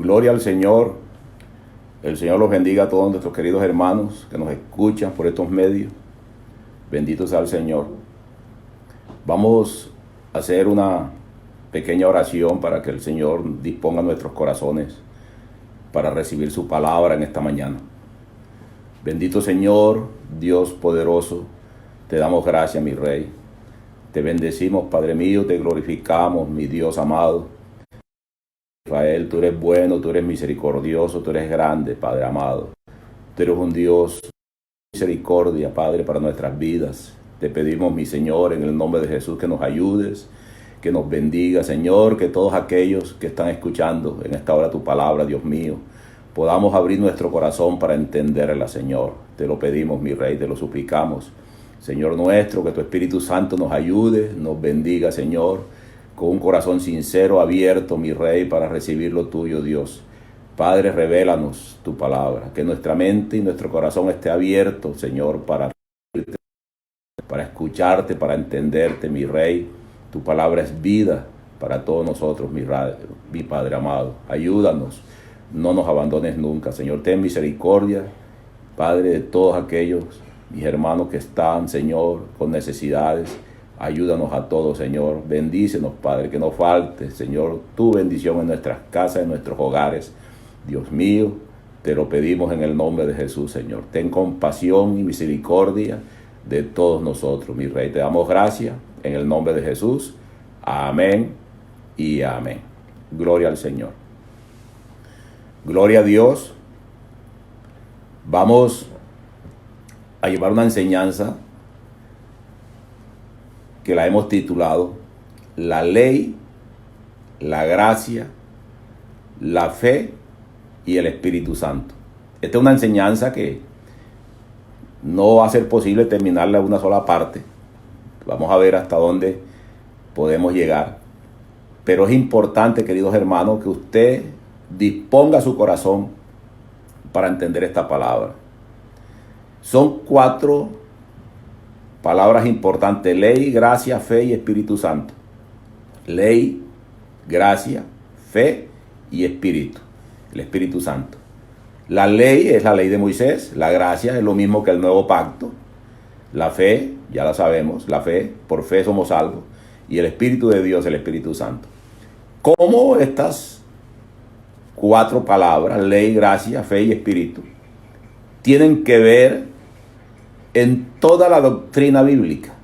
Gloria al Señor. El Señor los bendiga a todos nuestros queridos hermanos que nos escuchan por estos medios. Bendito sea el Señor. Vamos a hacer una pequeña oración para que el Señor disponga nuestros corazones para recibir su palabra en esta mañana. Bendito Señor, Dios poderoso, te damos gracias, mi Rey. Te bendecimos, Padre mío, te glorificamos, mi Dios amado. Israel, tú eres bueno, tú eres misericordioso, tú eres grande, Padre amado. Tú eres un Dios de misericordia, Padre, para nuestras vidas. Te pedimos, mi Señor, en el nombre de Jesús, que nos ayudes, que nos bendiga, Señor, que todos aquellos que están escuchando en esta hora tu palabra, Dios mío, podamos abrir nuestro corazón para entenderla, Señor. Te lo pedimos, mi Rey, te lo suplicamos. Señor nuestro, que tu Espíritu Santo nos ayude, nos bendiga, Señor, con un corazón sincero, abierto, mi Rey, para recibir lo tuyo, Dios. Padre, revélanos tu palabra, que nuestra mente y nuestro corazón esté abierto, Señor, para escucharte, para entenderte, mi Rey. Tu palabra es vida para todos nosotros, mi Padre amado. Ayúdanos, no nos abandones nunca, Señor. Ten misericordia, Padre, de todos aquellos, mis hermanos que están, Señor, con necesidades. Ayúdanos a todos, Señor. Bendícenos, Padre, que no falte, Señor, tu bendición en nuestras casas, en nuestros hogares. Dios mío, te lo pedimos en el nombre de Jesús, Señor. Ten compasión y misericordia de todos nosotros, mi Rey. Te damos gracias en el nombre de Jesús. Amén y amén. Gloria al Señor. Gloria a Dios. Vamos a llevar una enseñanza que la hemos titulado La ley, la gracia, la fe y el Espíritu Santo. Esta es una enseñanza que no va a ser posible terminarla en una sola parte. Vamos a ver hasta dónde podemos llegar. Pero es importante, queridos hermanos, que usted disponga su corazón para entender esta palabra. Son 4 palabras importantes: ley, gracia, fe y Espíritu Santo. Ley, gracia, fe y Espíritu. El Espíritu Santo. La ley es la ley de Moisés. La gracia es lo mismo que el nuevo pacto. La fe, ya la sabemos, la fe, por fe somos salvos. Y el Espíritu de Dios, el Espíritu Santo. ¿Cómo estas 4 palabras, ley, gracia, fe y Espíritu, tienen que ver en toda la doctrina bíblica?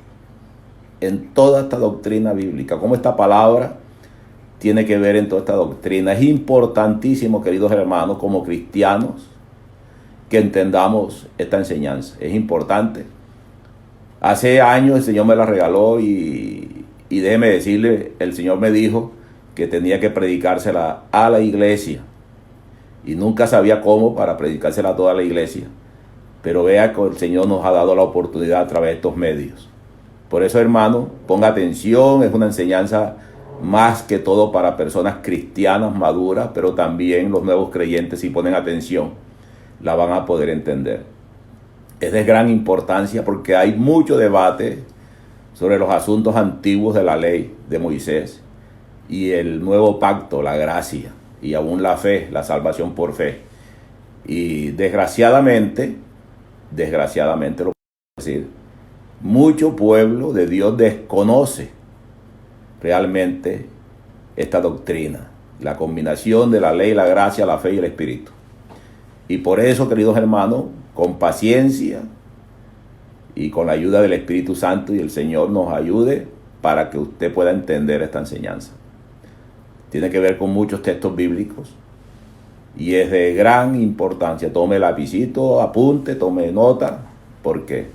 En toda esta doctrina bíblica. ¿Cómo esta palabra tiene que ver en toda esta doctrina? Es importantísimo, queridos hermanos, como cristianos, que entendamos esta enseñanza. Es importante. Hace años el Señor me la regaló y déjeme decirle, el Señor me dijo que tenía que predicársela a la iglesia. Y nunca sabía cómo para predicársela a toda la iglesia. Pero vea que el Señor nos ha dado la oportunidad a través de estos medios. Por eso, hermano, ponga atención. Es una enseñanza más que todo para personas cristianas maduras, pero también los nuevos creyentes, si ponen atención, la van a poder entender. Es de gran importancia porque hay mucho debate sobre los asuntos antiguos de la ley de Moisés y el nuevo pacto, la gracia, y aún la fe, la salvación por fe. Y desgraciadamente lo puedo decir, mucho pueblo de Dios desconoce realmente esta doctrina, la combinación de la ley, la gracia, la fe y el Espíritu. Y por eso, queridos hermanos, con paciencia y con la ayuda del Espíritu Santo y el Señor nos ayude para que usted pueda entender esta enseñanza. Tiene que ver con muchos textos bíblicos y es de gran importancia. Tome lapicito, apunte, tome nota, porque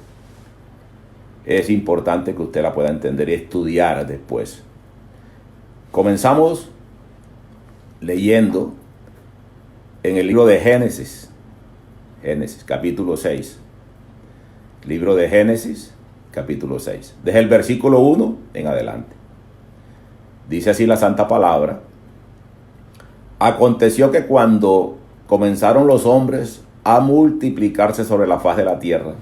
es importante que usted la pueda entender y estudiar después. Comenzamos leyendo en el libro de Génesis capítulo 6. Libro de Génesis, capítulo 6. Desde el versículo 1 en adelante. Dice así la santa palabra: Aconteció que cuando comenzaron los hombres a multiplicarse sobre la faz de la tierra,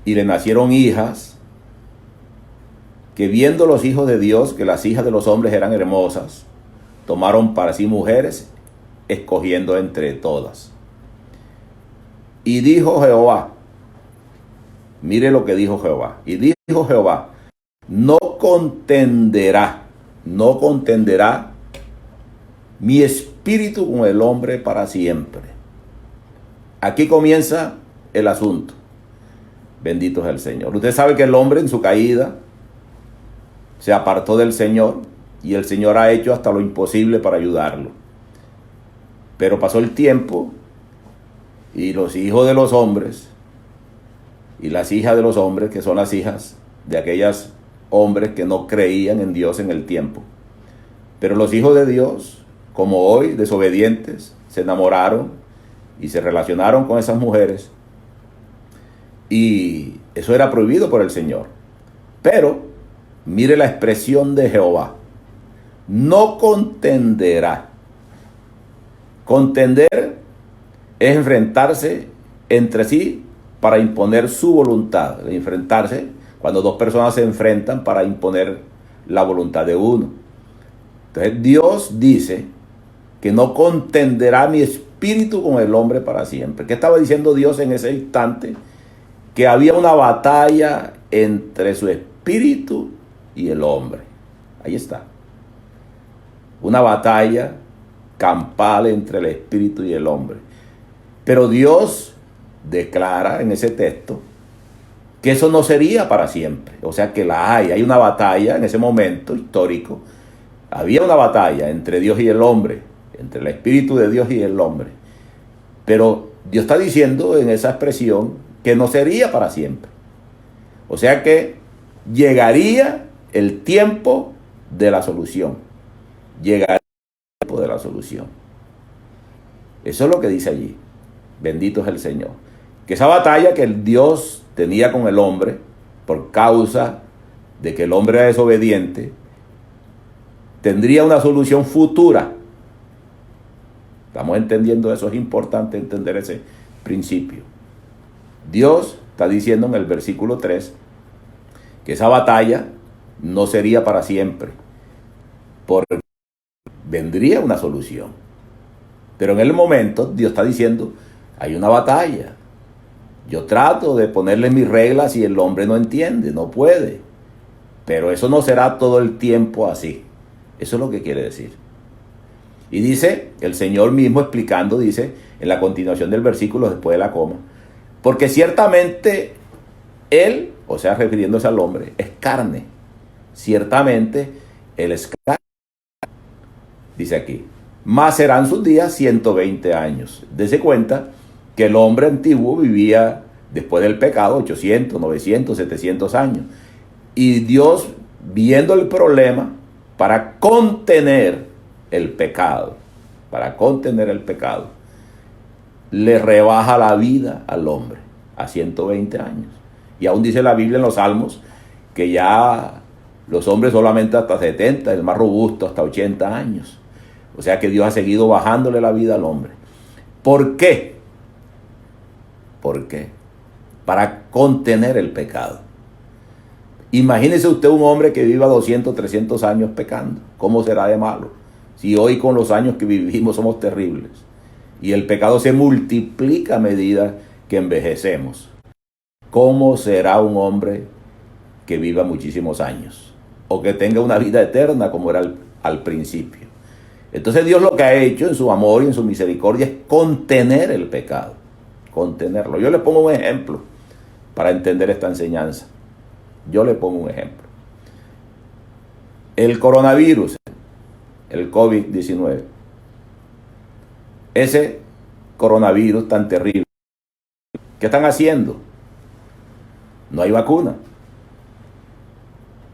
y le nacieron hijas, que viendo los hijos de Dios que las hijas de los hombres eran hermosas, tomaron para sí mujeres escogiendo entre todas. Y dijo Jehová, mire lo que dijo Jehová. Y dijo Jehová, no contenderá mi espíritu con el hombre para siempre. Aquí comienza el asunto. Bendito es el Señor. Usted sabe que el hombre en su caída se apartó del Señor y el Señor ha hecho hasta lo imposible para ayudarlo. Pero pasó el tiempo y los hijos de los hombres y las hijas de los hombres, que son las hijas de aquellos hombres que no creían en Dios en el tiempo. Pero los hijos de Dios, como hoy, desobedientes, se enamoraron y se relacionaron con esas mujeres. Y eso era prohibido por el Señor. Pero mire la expresión de Jehová. No contenderá. Contender es enfrentarse entre sí para imponer su voluntad. Enfrentarse cuando dos personas se enfrentan para imponer la voluntad de uno. Entonces Dios dice que no contenderá mi espíritu con el hombre para siempre. ¿Qué estaba diciendo Dios en ese instante? Que había una batalla entre su espíritu y el hombre. Ahí está. Una batalla campal entre el espíritu y el hombre. Pero Dios declara en ese texto que eso no sería para siempre. O sea que hay una batalla en ese momento histórico. Había una batalla entre Dios y el hombre, entre el espíritu de Dios y el hombre. Pero Dios está diciendo en esa expresión que no sería para siempre. O sea que llegaría el tiempo de la solución. Llegaría el tiempo de la solución. Eso es lo que dice allí. Bendito es el Señor. Que esa batalla que el Dios tenía con el hombre, por causa de que el hombre era desobediente, tendría una solución futura. ¿Estamos entendiendo eso? Es importante entender ese principio. Dios está diciendo en el versículo 3 que esa batalla no sería para siempre, porque vendría una solución. Pero en el momento Dios está diciendo, hay una batalla. Yo trato de ponerle mis reglas y el hombre no entiende, no puede. Pero eso no será todo el tiempo así. Eso es lo que quiere decir. Y dice, el Señor mismo explicando, dice, en la continuación del versículo, después de la coma, porque ciertamente Él, o sea, refiriéndose al hombre, es carne. Ciertamente Él es carne. Dice aquí, más serán sus días 120 años. Dese cuenta que el hombre antiguo vivía después del pecado 800, 900, 700 años. Y Dios, viendo el problema, para contener el pecado, le rebaja la vida al hombre a 120 años. Y aún dice la Biblia en los Salmos que ya los hombres solamente hasta 70, el más robusto hasta 80 años. O sea que Dios ha seguido bajándole la vida al hombre. ¿Por qué? ¿Por qué? Para contener el pecado. Imagínese usted un hombre que viva 200, 300 años pecando. ¿Cómo será de malo? Si hoy con los años que vivimos somos terribles. Y el pecado se multiplica a medida que envejecemos. ¿Cómo será un hombre que viva muchísimos años? O que tenga una vida eterna como era al principio. Entonces Dios lo que ha hecho en su amor y en su misericordia es contener el pecado. Contenerlo. Yo le pongo un ejemplo para entender esta enseñanza. Yo le pongo un ejemplo. El coronavirus, el COVID-19. Ese coronavirus tan terrible. ¿Qué están haciendo? No hay vacuna.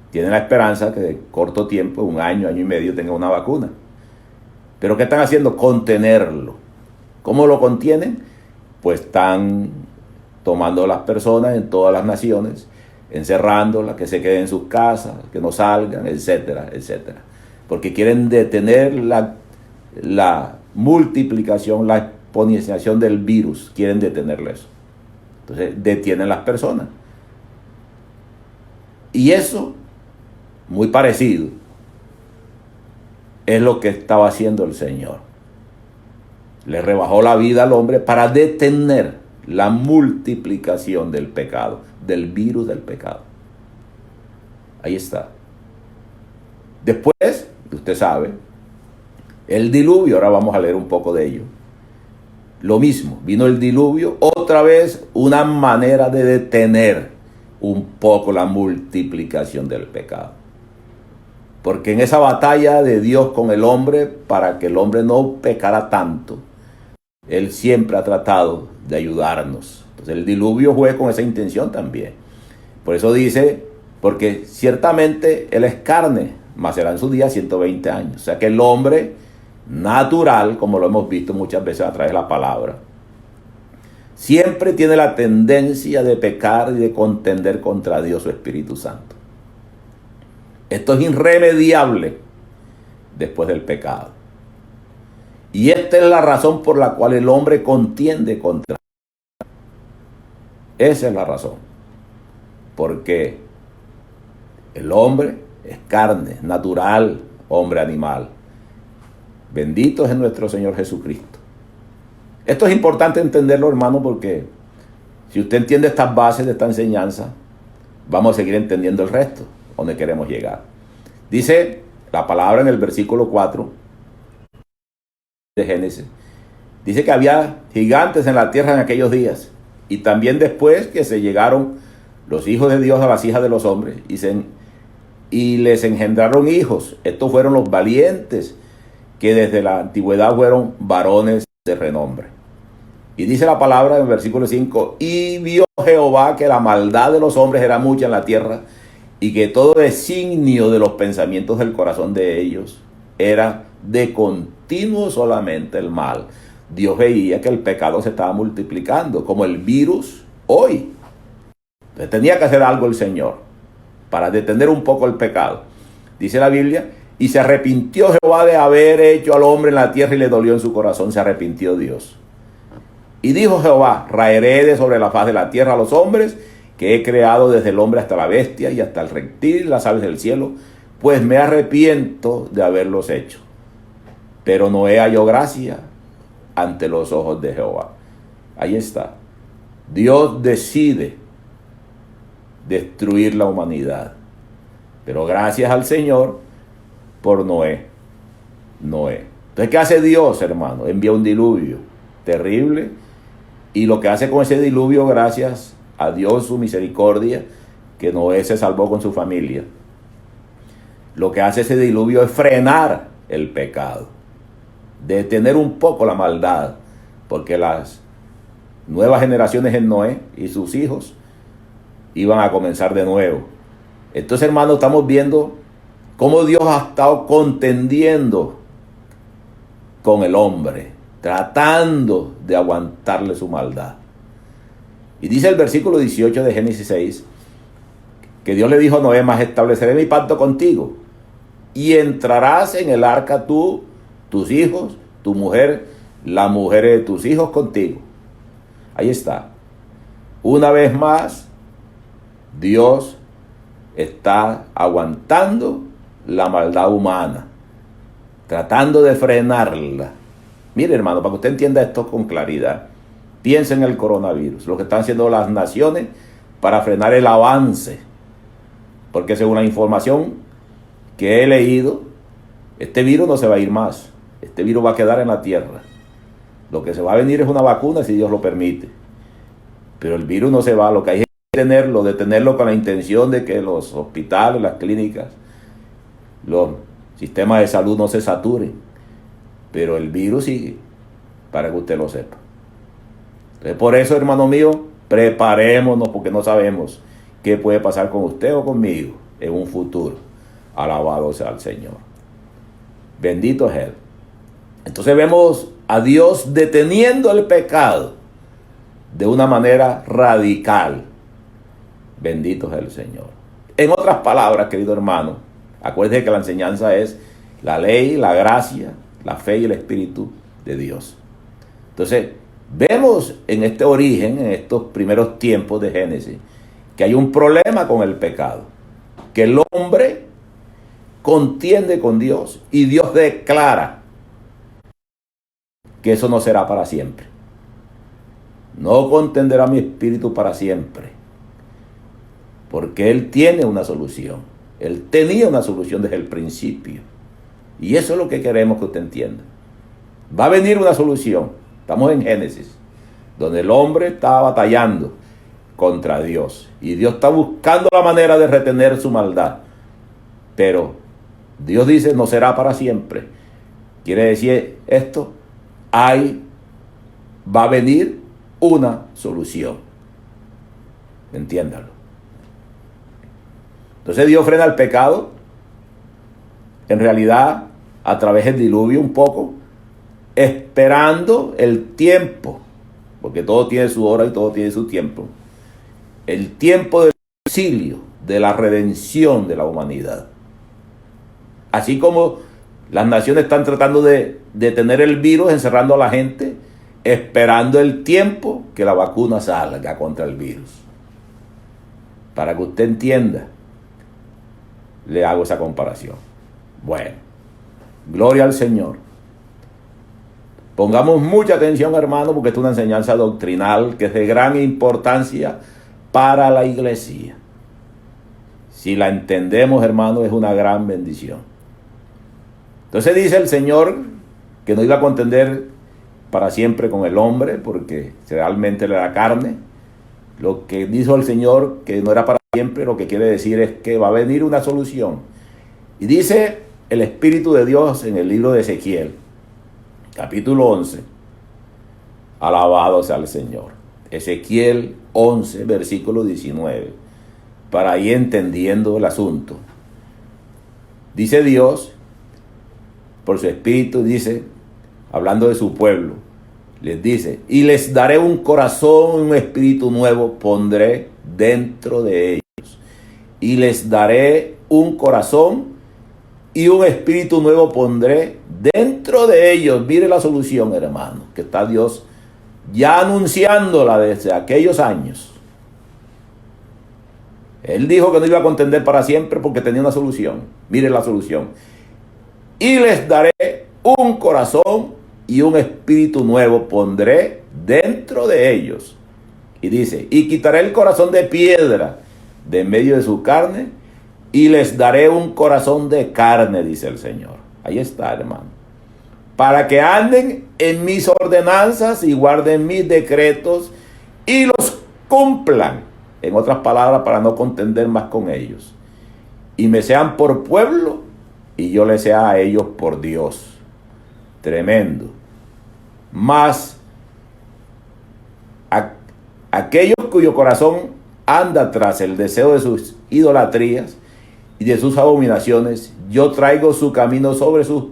Tienen la esperanza que de corto tiempo, un año, año y medio, tenga una vacuna. Pero ¿qué están haciendo? Contenerlo. ¿Cómo lo contienen? Pues están tomando a las personas en todas las naciones, encerrándolas, que se queden en sus casas, que no salgan, etcétera, etcétera. Porque quieren detener la multiplicación, la exponenciación del virus. Quieren detenerle eso. Entonces detienen las personas. Y eso, muy parecido, es lo que estaba haciendo el Señor. Le rebajó la vida al hombre para detener la multiplicación del pecado, del virus del pecado. Ahí está. Después, usted sabe, el diluvio, ahora vamos a leer un poco de ello. Lo mismo, vino el diluvio, otra vez una manera de detener un poco la multiplicación del pecado. Porque en esa batalla de Dios con el hombre, para que el hombre no pecara tanto, Él siempre ha tratado de ayudarnos. Entonces el diluvio fue con esa intención también. Por eso dice, porque ciertamente Él es carne, mas será en su día 120 años. O sea que el hombre natural, como lo hemos visto muchas veces a través de la palabra, siempre tiene la tendencia de pecar y de contender contra Dios, su Espíritu Santo. Esto es irremediable después del pecado. Y esta es la razón por la cual el hombre contiende contra Dios. Esa es la razón. Porque el hombre es carne, natural, hombre animal. Bendito es nuestro Señor Jesucristo. Esto es importante entenderlo, hermano, porque si usted entiende estas bases de esta enseñanza, vamos a seguir entendiendo el resto, donde queremos llegar. Dice la palabra en el versículo 4 de Génesis. Dice que había gigantes en la tierra en aquellos días. Y también después que se llegaron los hijos de Dios a las hijas de los hombres y les engendraron hijos. Estos fueron los valientes que desde la antigüedad fueron varones de renombre. Y dice la palabra en el versículo 5, y vio Jehová que la maldad de los hombres era mucha en la tierra, y que todo designio de los pensamientos del corazón de ellos era de continuo solamente el mal. Dios veía que el pecado se estaba multiplicando, como el virus hoy. Entonces tenía que hacer algo el Señor para detener un poco el pecado. Dice la Biblia, y se arrepintió Jehová de haber hecho al hombre en la tierra y le dolió en su corazón. Se arrepintió Dios. Y dijo Jehová, raeré de sobre la faz de la tierra a los hombres que he creado, desde el hombre hasta la bestia y hasta el reptil y las aves del cielo, pues me arrepiento de haberlos hecho. Pero Noé halló gracia ante los ojos de Jehová. Ahí está. Dios decide destruir la humanidad. Pero gracias al Señor por Noé. Entonces, ¿qué hace Dios, hermano? Envía un diluvio terrible. Y lo que hace con ese diluvio, gracias a Dios, su misericordia, que Noé se salvó con su familia. Lo que hace ese diluvio es frenar el pecado, detener un poco la maldad, porque las nuevas generaciones en Noé y sus hijos iban a comenzar de nuevo. Entonces, hermanos, estamos viendo cómo Dios ha estado contendiendo con el hombre, tratando de aguantarle su maldad. Y dice el versículo 18 de Génesis 6, que Dios le dijo a Noé, mas estableceré mi pacto contigo, y entrarás en el arca tú, tus hijos, tu mujer, la mujer de tus hijos contigo. Ahí está. Una vez más, Dios está aguantando la maldad humana, tratando de frenarla. Mire, hermano, para que usted entienda esto con claridad, piensa en el coronavirus, lo que están haciendo las naciones para frenar el avance. Porque según la información que he leído, este virus no se va a ir más. Este virus va a quedar en la tierra. Lo que se va a venir es una vacuna, si Dios lo permite. Pero el virus no se va. Lo que hay es detenerlo con la intención de que los hospitales, las clínicas, los sistemas de salud no se saturen. Pero el virus sigue, para que usted lo sepa. Entonces, por eso, hermano mío, preparémonos, porque no sabemos qué puede pasar con usted o conmigo en un futuro. Alabado sea el Señor. Bendito es Él. Entonces vemos a Dios deteniendo el pecado de una manera radical. Bendito es el Señor. En otras palabras, querido hermano, acuérdese que la enseñanza es la ley, la gracia, la fe y el Espíritu de Dios. Entonces, vemos en este origen, en estos primeros tiempos de Génesis, que hay un problema con el pecado. Que el hombre contiende con Dios y Dios declara que eso no será para siempre. No contenderá mi espíritu para siempre, porque Él tiene una solución. Él tenía una solución desde el principio. Y eso es lo que queremos que usted entienda. Va a venir una solución. Estamos en Génesis, donde el hombre está batallando contra Dios. Y Dios está buscando la manera de retener su maldad. Pero Dios dice, no será para siempre. Quiere decir esto, va a venir una solución. Entiéndalo. Entonces Dios frena el pecado, en realidad a través del diluvio un poco, esperando el tiempo, porque todo tiene su hora y todo tiene su tiempo, el tiempo del auxilio, de la redención de la humanidad. Así como las naciones están tratando de detener el virus, encerrando a la gente, esperando el tiempo que la vacuna salga contra el virus. Para que usted entienda, le hago esa comparación. Bueno, gloria al Señor. Pongamos mucha atención, hermano, porque esto es una enseñanza doctrinal que es de gran importancia para la iglesia. Si la entendemos, hermano, es una gran bendición. Entonces dice el Señor que no iba a contender para siempre con el hombre, porque realmente le da carne. Lo que dijo el Señor que no era para siempre, lo que quiere decir es que va a venir una solución. Y dice el Espíritu de Dios en el libro de Ezequiel, capítulo 11, alabado sea el Señor. Ezequiel 11, versículo 19, para ir entendiendo el asunto. Dice Dios, por su Espíritu, dice, hablando de su pueblo, les dice, y les daré un corazón, un espíritu nuevo pondré dentro de ellos. Y les daré un corazón y un espíritu nuevo pondré dentro de ellos. Mire la solución, hermano, que está Dios ya anunciándola desde aquellos años. Él dijo que no iba a contender para siempre porque tenía una solución. Mire la solución. Y les daré un corazón y un espíritu nuevo pondré dentro de ellos. Y dice, y quitaré el corazón de piedra de en medio de su carne y les daré un corazón de carne, dice el Señor. Ahí está, hermano. Para que anden en mis ordenanzas y guarden mis decretos y los cumplan. En otras palabras, para no contender más con ellos. Y me sean por pueblo y yo les sea a ellos por Dios. Tremendo. Mas aquellos cuyo corazón anda tras el deseo de sus idolatrías y de sus abominaciones, yo traigo su camino sobre sus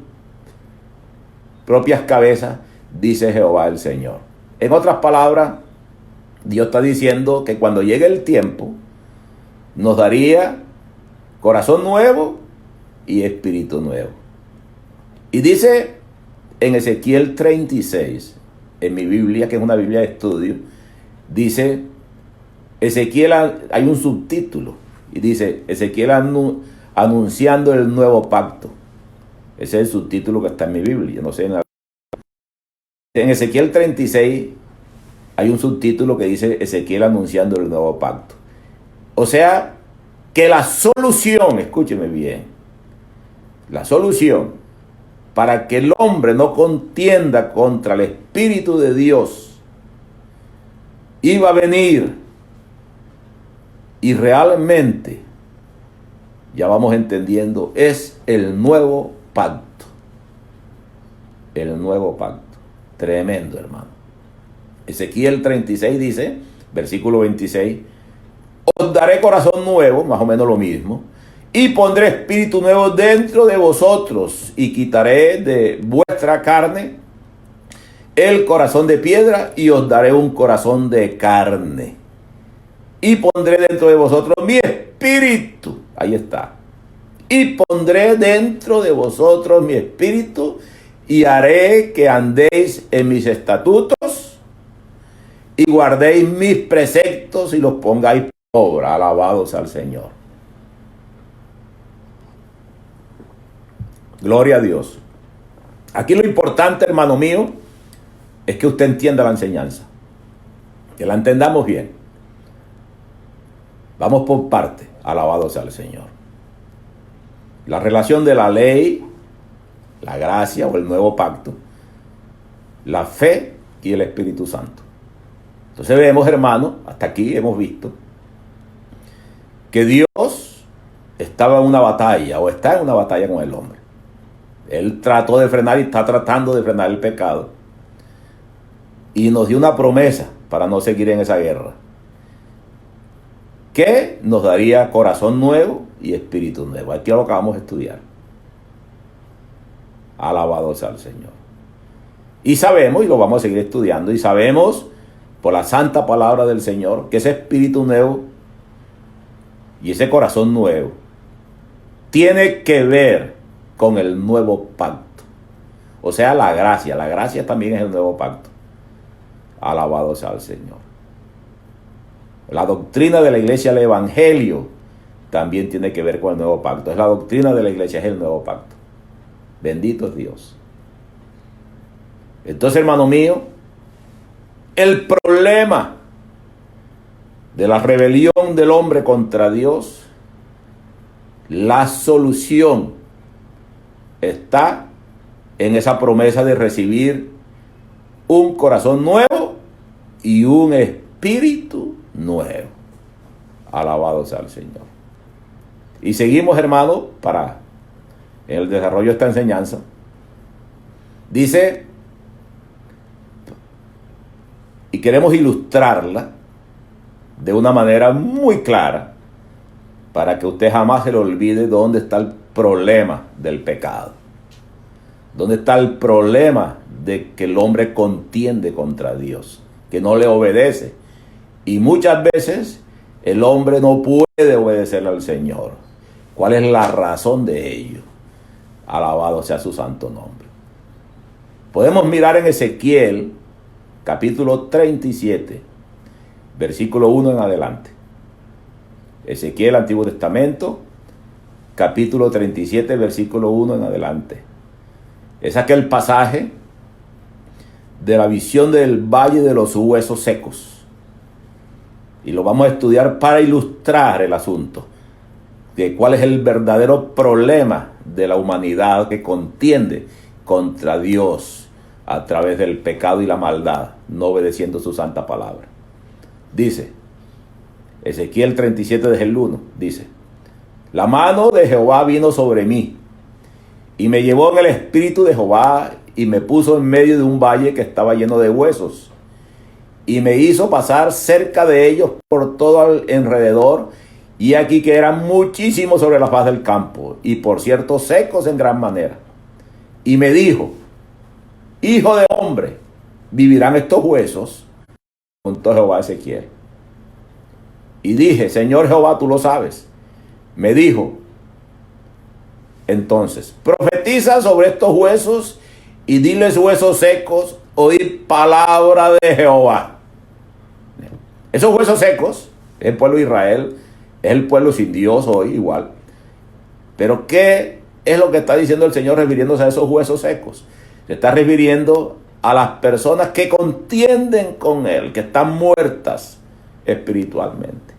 propias cabezas, dice Jehová el Señor. En otras palabras, Dios está diciendo que cuando llegue el tiempo, nos daría corazón nuevo y espíritu nuevo. Y dice en Ezequiel 36, en mi Biblia, que es una Biblia de estudio, dice, Ezequiel, hay un subtítulo, y dice, Ezequiel anunciando el nuevo pacto. Ese es el subtítulo que está en mi Biblia, no sé. En Ezequiel 36 hay un subtítulo que dice, Ezequiel anunciando el nuevo pacto. O sea, que la solución, escúcheme bien, la solución para que el hombre no contienda contra el Espíritu de Dios iba a venir, y realmente ya vamos entendiendo, es el nuevo pacto. El nuevo pacto. Tremendo, hermano. Ezequiel 36 dice, versículo 26, os daré corazón nuevo, más o menos lo mismo, y pondré espíritu nuevo dentro de vosotros, y quitaré de vuestra carne el corazón de piedra, y os daré un corazón de carne. Y pondré dentro de vosotros mi espíritu. Ahí está. Y pondré dentro de vosotros mi espíritu, y haré que andéis en mis estatutos, y guardéis mis preceptos, y los pongáis por obra. Alabados al Señor. Gloria a Dios. Aquí lo importante, hermano mío, es que usted entienda la enseñanza, que la entendamos bien. Vamos por parte, alabado sea el Señor. La relación de la ley, la gracia o el nuevo pacto, la fe y el Espíritu Santo. Entonces vemos, hermanos, hasta aquí hemos visto que Dios estaba en una batalla o está en una batalla con el hombre. Él trató de frenar y está tratando de frenar el pecado. Y nos dio una promesa para no seguir en esa guerra, que nos daría corazón nuevo y espíritu nuevo. Aquí es lo que vamos a estudiar. Alabado sea el Señor. Y sabemos, y lo vamos a seguir estudiando, y sabemos por la santa palabra del Señor que ese espíritu nuevo y ese corazón nuevo tiene que ver con el nuevo pacto. O sea, la gracia. La gracia también es el nuevo pacto. Alabado sea el Señor. La doctrina de la iglesia, el evangelio, también tiene que ver con el nuevo pacto. Es la doctrina de la iglesia, es el nuevo pacto. Bendito es Dios. Entonces, hermano mío, el problema de la rebelión del hombre contra Dios, la solución está en esa promesa de recibir un corazón nuevo y un espíritu nuevo. Alabado sea el Señor. Y seguimos, hermano, para el desarrollo de esta enseñanza. Dice, y queremos ilustrarla de una manera muy clara para que usted jamás se le olvide dónde está el problema del pecado. ¿Dónde está el problema de que el hombre contiende contra Dios, que no le obedece? Y muchas veces el hombre no puede obedecerle al Señor. ¿Cuál es la razón de ello? Alabado sea su santo nombre. Podemos mirar en Ezequiel, capítulo 37, versículo 1 en adelante. Ezequiel, Antiguo Testamento, capítulo 37, versículo 1 en adelante. Es aquel pasaje de la visión del valle de los huesos secos. Y lo vamos a estudiar para ilustrar el asunto de cuál es el verdadero problema de la humanidad que contiende contra Dios a través del pecado y la maldad, no obedeciendo su santa palabra. Dice, Ezequiel 37 desde el 1, dice, la mano de Jehová vino sobre mí, y me llevó en el espíritu de Jehová, y me puso en medio de un valle que estaba lleno de huesos, y me hizo pasar cerca de ellos por todo alrededor, y aquí que eran muchísimos sobre la faz del campo, y por cierto secos en gran manera. Y me dijo, hijo de hombre, ¿vivirán estos huesos? Preguntó Jehová a Ezequiel. Y dije, Señor Jehová, tú lo sabes. Me dijo, entonces, profetiza sobre estos huesos y diles, huesos secos, oíd palabra de Jehová. Esos huesos secos, es el pueblo de Israel, es el pueblo sin Dios hoy igual. Pero ¿qué es lo que está diciendo el Señor refiriéndose a esos huesos secos? Se está refiriendo a las personas que contienden con Él, que están muertas espiritualmente.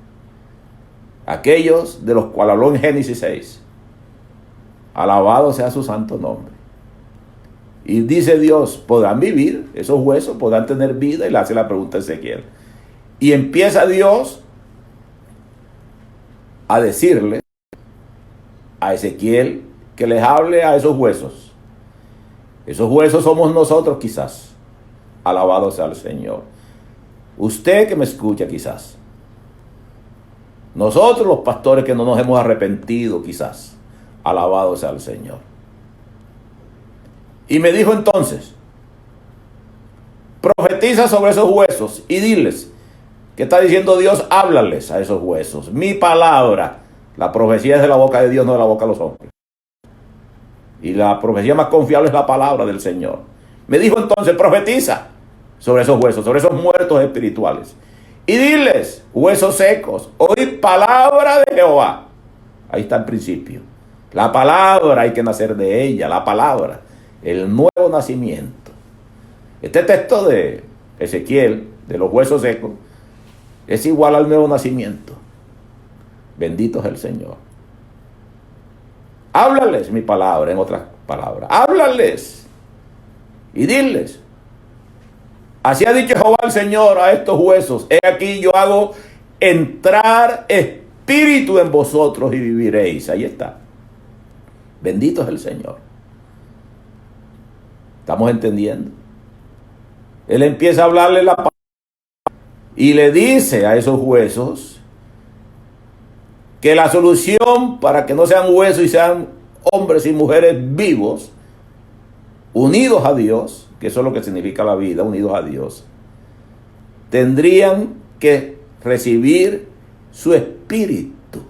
Aquellos de los cuales habló en Génesis 6. Alabado sea su santo nombre. Y dice Dios, ¿podrán vivir? Esos huesos podrán tener vida. Y le hace la pregunta a Ezequiel. Y empieza Dios a decirle a Ezequiel que les hable a esos huesos. Esos huesos somos nosotros quizás. Alabado sea el Señor. Usted que me escucha quizás. Nosotros los pastores que no nos hemos arrepentido quizás. Alabado sea el Señor. Y me dijo entonces, profetiza sobre esos huesos y diles, ¿qué está diciendo Dios? Háblales a esos huesos. Mi palabra, la profecía es de la boca de Dios, no de la boca de los hombres. Y la profecía más confiable es la palabra del Señor. Me dijo entonces, profetiza sobre esos huesos, sobre esos muertos espirituales. Y diles, huesos secos, oíd palabra de Jehová. Ahí está el principio. La palabra hay que nacer de ella, la palabra, el nuevo nacimiento. Este texto de Ezequiel, de los huesos secos, es igual al nuevo nacimiento. Bendito es el Señor. Háblales mi palabra, en otras palabras. Háblales y diles: así ha dicho Jehová el Señor a estos huesos: he aquí yo hago entrar espíritu en vosotros y viviréis. Ahí está. Bendito es el Señor. ¿Estamos entendiendo? Él empieza a hablarle la palabra y le dice a esos huesos que la solución para que no sean huesos y sean hombres y mujeres vivos, unidos a Dios, que eso es lo que significa la vida, unidos a Dios, tendrían que recibir su espíritu.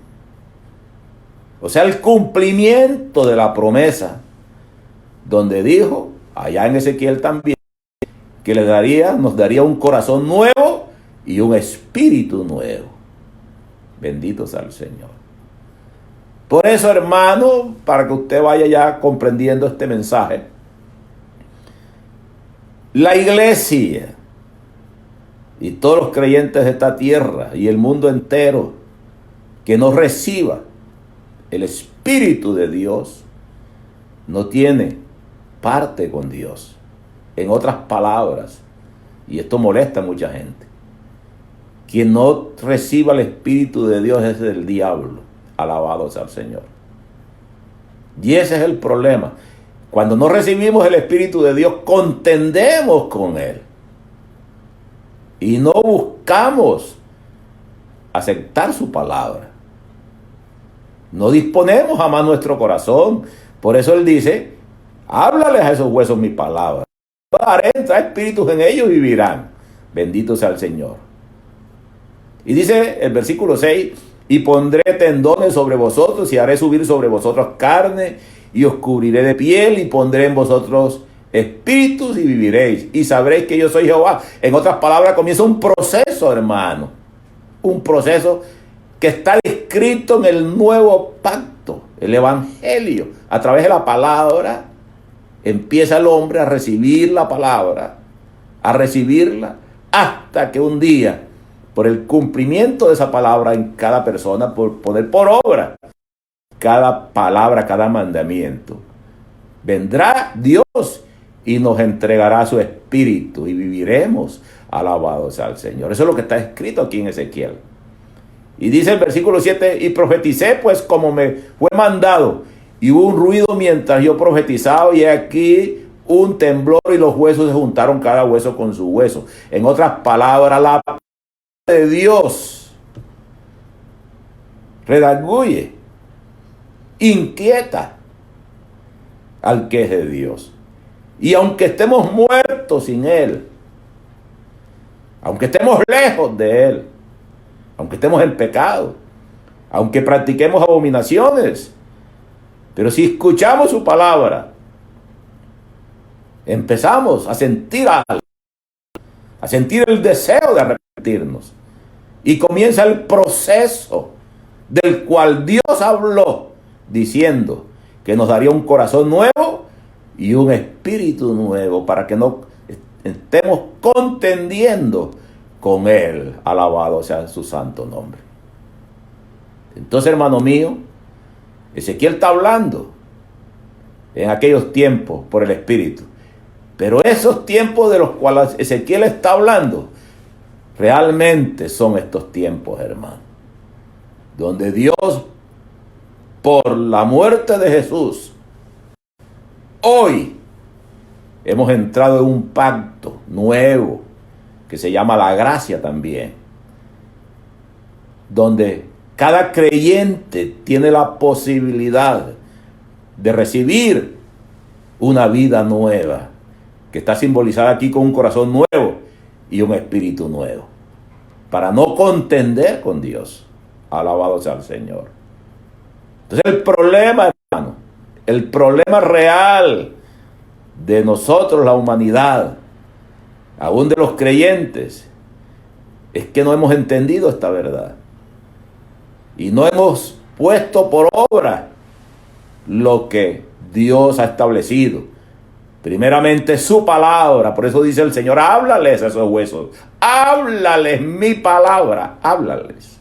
O sea, el cumplimiento de la promesa, donde dijo, allá en Ezequiel también, que nos daría un corazón nuevo y un espíritu nuevo. Bendito sea el Señor. Por eso, hermano, para que usted vaya ya comprendiendo este mensaje, la iglesia y todos los creyentes de esta tierra y el mundo entero que no reciba el Espíritu de Dios no tiene parte con Dios. En otras palabras, y esto molesta a mucha gente, quien no reciba el Espíritu de Dios es el diablo. Alabado sea el Señor. Y ese es el problema. Cuando no recibimos el Espíritu de Dios, contendemos con Él. Y no buscamos aceptar su palabra. No disponemos jamás nuestro corazón. Por eso Él dice: háblales a esos huesos mi palabra. Haré entrar espíritus en ellos y vivirán. Bendito sea el Señor. Y dice el versículo 6: y pondré tendones sobre vosotros y haré subir sobre vosotros carne y os cubriré de piel y pondré en vosotros espíritus y viviréis y sabréis que yo soy Jehová. En otras palabras, comienza un proceso, hermano. Un proceso que está descrito en el nuevo pacto, el evangelio. A través de la palabra empieza el hombre a recibir la palabra, a recibirla, hasta que un día, por el cumplimiento de esa palabra en cada persona, por poner por obra cada palabra, cada mandamiento, vendrá Dios y nos entregará su espíritu y viviremos. Alabado sea el Señor. Eso es lo que está escrito aquí en Ezequiel. Y dice el versículo 7: y profeticé pues como me fue mandado, y hubo un ruido mientras yo profetizaba, y aquí un temblor, y los huesos se juntaron cada hueso con su hueso. En otras palabras, la palabra de Dios redarguye, inquieta al que es de Dios. Y aunque estemos muertos sin Él, aunque estemos lejos de Él, aunque estemos en pecado, aunque practiquemos abominaciones, pero si escuchamos su palabra, empezamos a sentir algo, a sentir el deseo de arrepentirnos, y comienza el proceso del cual Dios habló, diciendo que nos daría un corazón nuevo y un espíritu nuevo para que no estemos contendiendo con Él. Alabado sea su santo nombre. Entonces, hermano mío, Ezequiel está hablando en aquellos tiempos por el Espíritu. Pero esos tiempos de los cuales Ezequiel está hablando, realmente son estos tiempos, hermano, donde Dios, por la muerte de Jesús, hoy hemos entrado en un pacto nuevo que se llama la gracia también, donde cada creyente tiene la posibilidad de recibir una vida nueva, que está simbolizada aquí con un corazón nuevo y un espíritu nuevo, para no contender con Dios. Alabado sea el Señor. Entonces el problema, hermano, el problema real de nosotros, la humanidad, aún de los creyentes, es que no hemos entendido esta verdad y no hemos puesto por obra lo que Dios ha establecido Primeramente su palabra. Por eso dice el Señor, háblales a esos huesos. Háblales mi palabra. Háblales.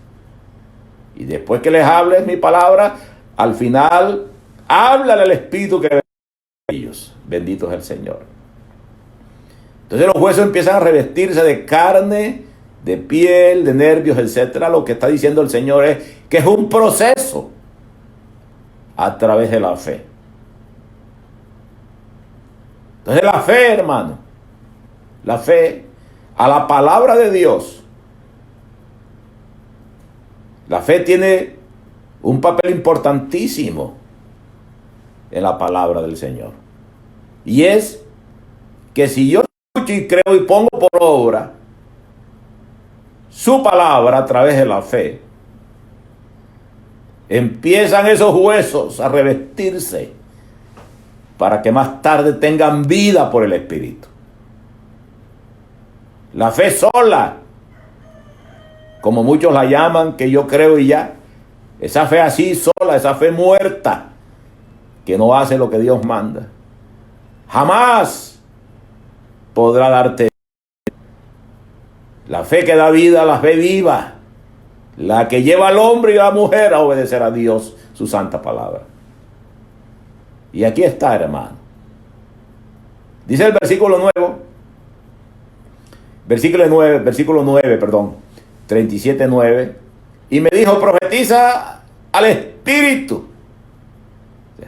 Y después que les hables mi palabra, al final, háblale al Espíritu que ellos. Bendito es el Señor. Entonces los huesos empiezan a revestirse de carne, de piel, de nervios, etcétera. Lo que está diciendo el Señor es que es un proceso a través de la fe. Entonces la fe, hermano, la fe a la palabra de Dios. La fe tiene un papel importantísimo en la palabra del Señor. Y es que si yo escucho y creo y pongo por obra su palabra a través de la fe, empiezan esos huesos a revestirse para que más tarde tengan vida por el Espíritu. La fe sola, como muchos la llaman, que yo creo y ya, esa fe así sola, esa fe muerta, que no hace lo que Dios manda, jamás podrá darte. La fe que da vida, la fe viva, la que lleva al hombre y a la mujer a obedecer a Dios, su santa palabra. Y aquí está, hermano. Dice el versículo 37:9, y me dijo, profetiza al Espíritu.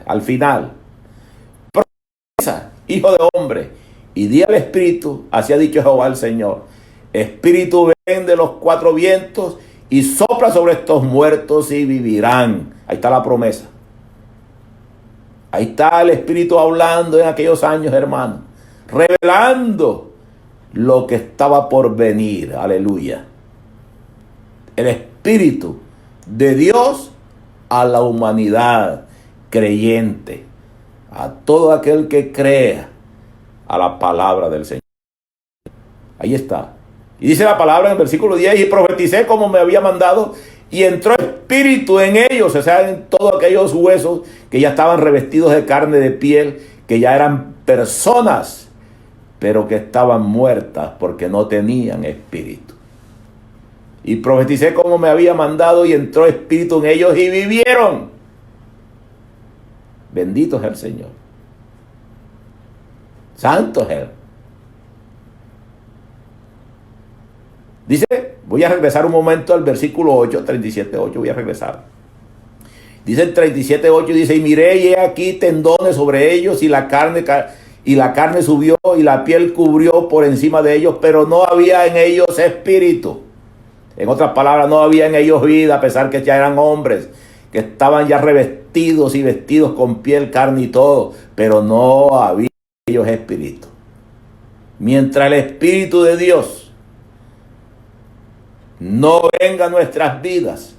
Al final, profetiza, hijo de hombre, y di al Espíritu, así ha dicho Jehová el Señor, Espíritu, ven de los cuatro vientos y sopla sobre estos muertos y vivirán. Ahí está la promesa. Ahí está el Espíritu hablando en aquellos años, hermano, revelando lo que estaba por venir. Aleluya. El Espíritu de Dios a la humanidad creyente, a todo aquel que crea a la palabra del Señor. Ahí está. Y dice la palabra en el versículo 10, y profeticé como me había mandado, y entró espíritu en ellos, o sea, en todos aquellos huesos que ya estaban revestidos de carne, de piel, que ya eran personas, pero que estaban muertas porque no tenían espíritu. Y profeticé como me había mandado, y entró espíritu en ellos y vivieron. Bendito es el Señor. Santo es Él. Dice, voy a regresar un momento al versículo 8, 37:8, voy a regresar. Dice el 37:8, dice, y miré y he aquí tendones sobre ellos, y la carne subió, y la piel cubrió por encima de ellos, pero no había en ellos espíritu. En otras palabras, no había en ellos vida, a pesar que ya eran hombres, que estaban ya revestidos y vestidos con piel, carne y todo, pero no había en ellos espíritu. Mientras el Espíritu de Dios no venga a nuestras vidas,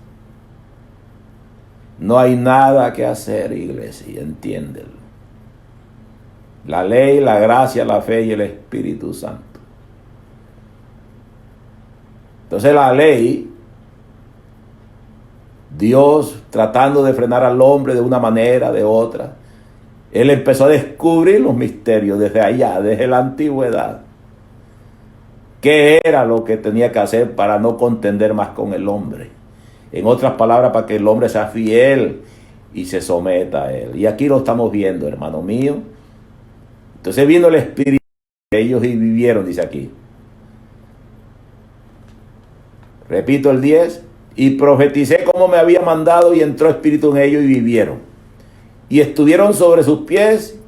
no hay nada que hacer, iglesia, entiéndelo. La ley, la gracia, la fe y el Espíritu Santo. Entonces la ley, Dios tratando de frenar al hombre de una manera, de otra, Él empezó a descubrir los misterios desde allá, desde la antigüedad. ¿Qué era lo que tenía que hacer para no contender más con el hombre? En otras palabras, para que el hombre sea fiel y se someta a Él. Y aquí lo estamos viendo, hermano mío. Entonces vino el Espíritu de ellos y vivieron, dice aquí. Repito el 10. Y profeticé como me había mandado, y entró espíritu en ellos y vivieron. Y estuvieron sobre sus pies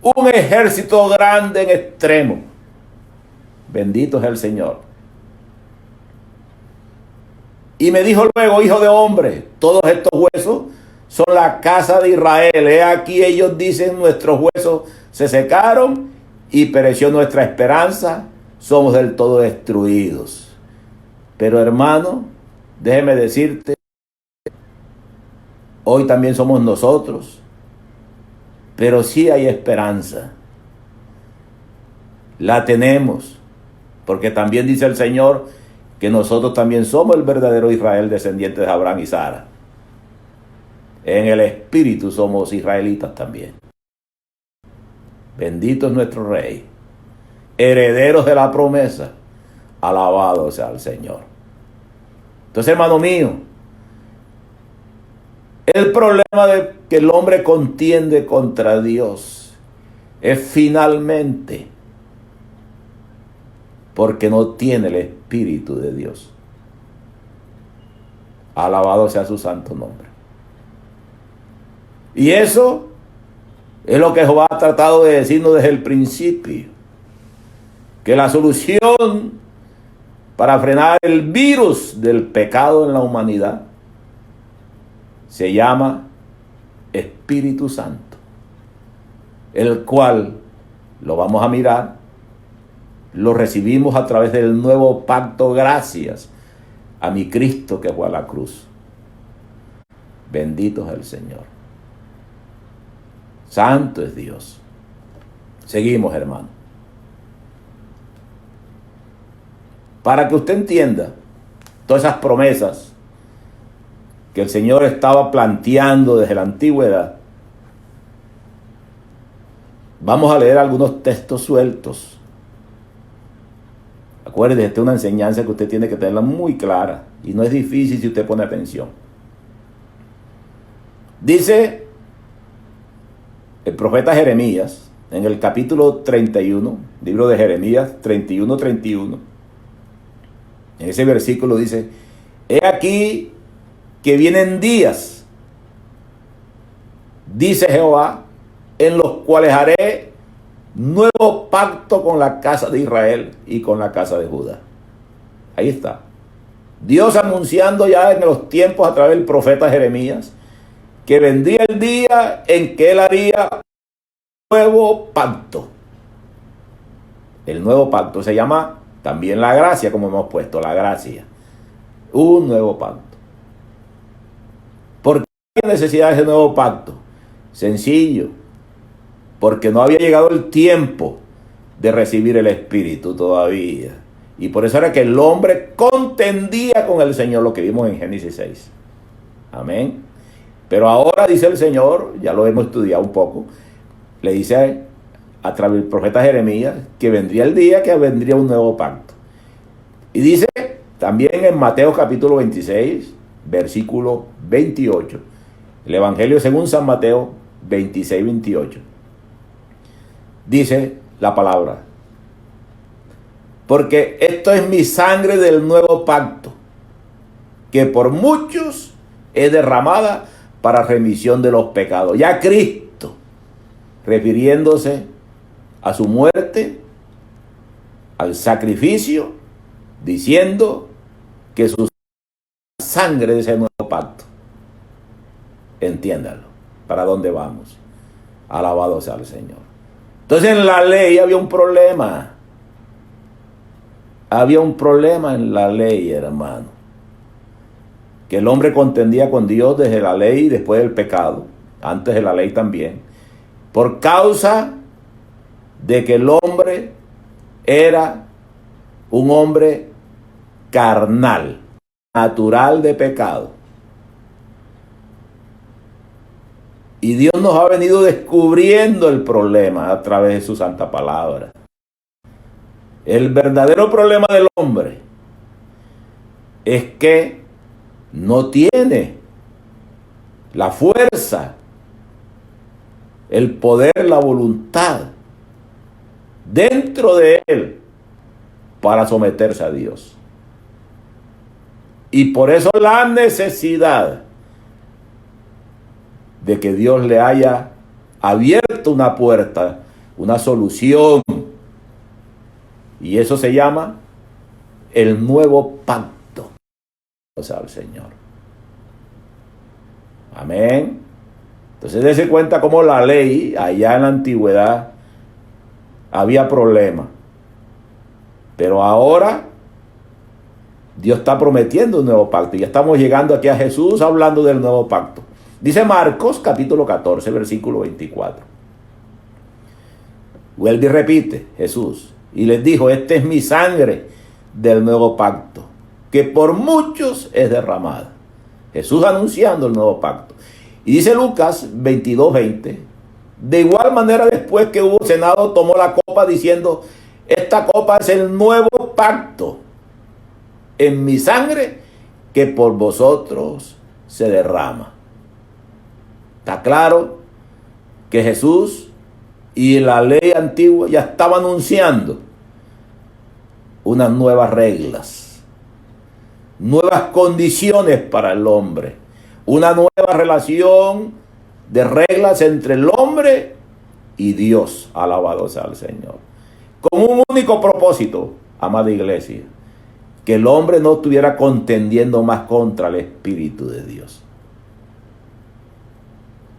un ejército grande en extremo. Bendito es el Señor. Y me dijo luego, hijo de hombre, todos estos huesos son la casa de Israel. He aquí ellos dicen, nuestros huesos se secaron y pereció nuestra esperanza. Somos del todo destruidos. Pero hermano, déjeme decirte, hoy también somos nosotros, pero sí hay esperanza. La tenemos. Porque también dice el Señor que nosotros también somos el verdadero Israel, descendiente de Abraham y Sara. En el espíritu somos israelitas también. Bendito es nuestro Rey, herederos de la promesa. Alabado sea el Señor. Entonces, hermano mío, el problema de que el hombre contiende contra Dios es finalmente porque no tiene el Espíritu de Dios. Alabado sea su santo nombre. Y eso es lo que Jehová ha tratado de decirnos desde el principio. Que la solución para frenar el virus del pecado en la humanidad se llama Espíritu Santo, el cual lo vamos a mirar, lo recibimos a través del nuevo pacto gracias a mi Cristo que fue a la cruz. Bendito es el Señor. Santo es Dios. Seguimos, hermano. Para que usted entienda todas esas promesas que el Señor estaba planteando desde la antigüedad, vamos a leer algunos textos sueltos. Acuérdese, esta es una enseñanza que usted tiene que tenerla muy clara y no es difícil si usted pone atención. Dice el profeta Jeremías en el capítulo 31, libro de Jeremías 31:31. En ese versículo dice: he aquí que vienen días, dice Jehová, en los cuales haré nuevo pacto con la casa de Israel y con la casa de Judá. Ahí está. Dios anunciando ya en los tiempos a través del profeta Jeremías que vendría el día en que él haría un nuevo pacto. El nuevo pacto se llama también la gracia, como hemos puesto, la gracia. Un nuevo pacto. ¿Por qué hay necesidad de ese nuevo pacto? Sencillo. Porque no había llegado el tiempo de recibir el Espíritu todavía. Y por eso era que el hombre contendía con el Señor, lo que vimos en Génesis 6. Amén. Pero ahora dice el Señor, ya lo hemos estudiado un poco, le dice a través del profeta Jeremías que vendría el día que vendría un nuevo pacto. Y dice también en Mateo capítulo 26, versículo 28, el Evangelio según San Mateo 26:28. Dice la palabra: porque esto es mi sangre del nuevo pacto, que por muchos es derramada para remisión de los pecados. Ya Cristo, refiriéndose a su muerte, al sacrificio, diciendo que su sangre de ese nuevo pacto. Entiéndalo, ¿para dónde vamos? Alabado sea el Señor. Entonces en la ley había un problema. Había un problema en la ley, hermano. Que el hombre contendía con Dios desde la ley y después del pecado. Antes de la ley también. Por causa de que el hombre era un hombre carnal, natural de pecado. Y Dios nos ha venido descubriendo el problema a través de su santa palabra. El verdadero problema del hombre es que no tiene la fuerza, el poder, la voluntad dentro de él para someterse a Dios. Y por eso la necesidad de que Dios le haya abierto una puerta, una solución. Y eso se llama el nuevo pacto. O sea, el Señor. Amén. Entonces dése cuenta cómo la ley allá en la antigüedad había problemas. Pero ahora Dios está prometiendo un nuevo pacto. Y ya estamos llegando aquí a Jesús hablando del nuevo pacto. Dice Marcos capítulo 14, versículo 24. Vuelve y repite Jesús. Y les dijo: esta es mi sangre del nuevo pacto, que por muchos es derramada. Jesús anunciando el nuevo pacto. Y dice Lucas 22:20, De igual manera, después que hubo cenado, tomó la copa diciendo: esta copa es el nuevo pacto en mi sangre que por vosotros se derrama. Está claro que Jesús y la ley antigua ya estaban anunciando unas nuevas reglas, nuevas condiciones para el hombre, una nueva relación de reglas entre el hombre y Dios. Alabado sea el Señor. Con un único propósito, amada iglesia: que el hombre no estuviera contendiendo más contra el Espíritu de Dios.